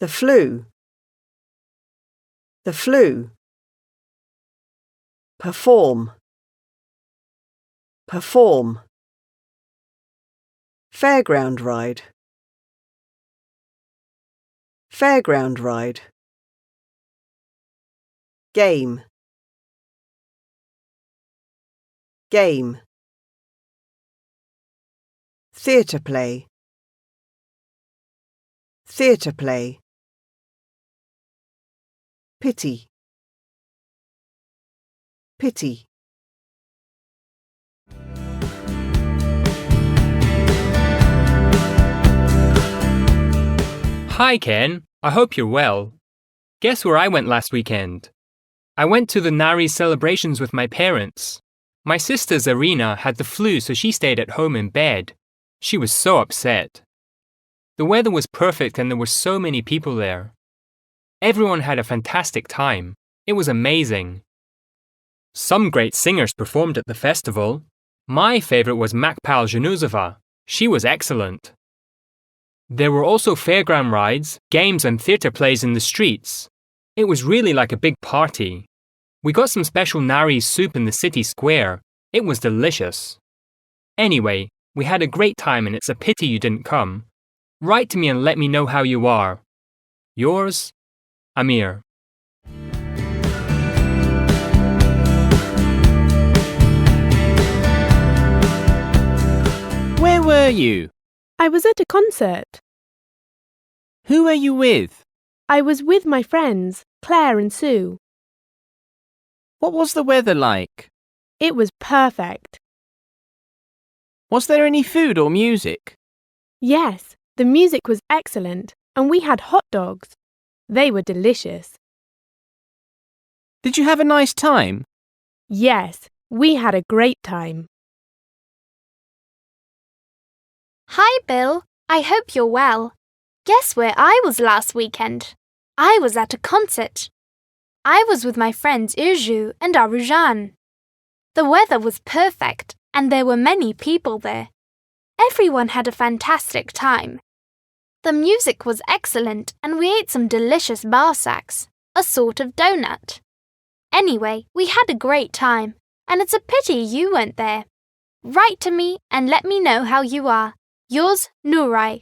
The flu. The flu. Perform. Perform. Fairground ride. Fairground ride. Game. Game. Theatre play. Theatre play. Pity. Pity. Hi Ken, I hope you're well. Guess where I went last weekend? I went to the Nari's celebrations with my parents. My sister Zarina had the flu, so she stayed at home in bed. She was so upset. The weather was perfect and there were so many people there. Everyone had a fantastic time. It was amazing. Some great singers performed at the festival. My favourite was Makpal Januzova. She was excellent. There were also fairground rides, games and theatre plays in the streets. It was really like a big party. We got some special nari soup in the city square. It was delicious. Anyway, we had a great time and it's a pity you didn't come. Write to me and let me know how you are. Yours, Amir. Where were you? I was at a concert. Who were you with? I was with my friends, Claire and Sue. What was the weather like? It was perfect. Was there any food or music? Yes, the music was excellent and we had hot dogs. They were delicious. Did you have a nice time? Yes, we had a great time. Hi, Bill. I hope you're well. Guess where I was last weekend? I was at a concert. I was with my friends Urju and Arujan. The weather was perfect and there were many people there. Everyone had a fantastic time. The music was excellent and we ate some delicious barsaks, a sort of donut. Anyway, we had a great time and it's a pity you weren't there. Write to me and let me know how you are. Yours, Nurai.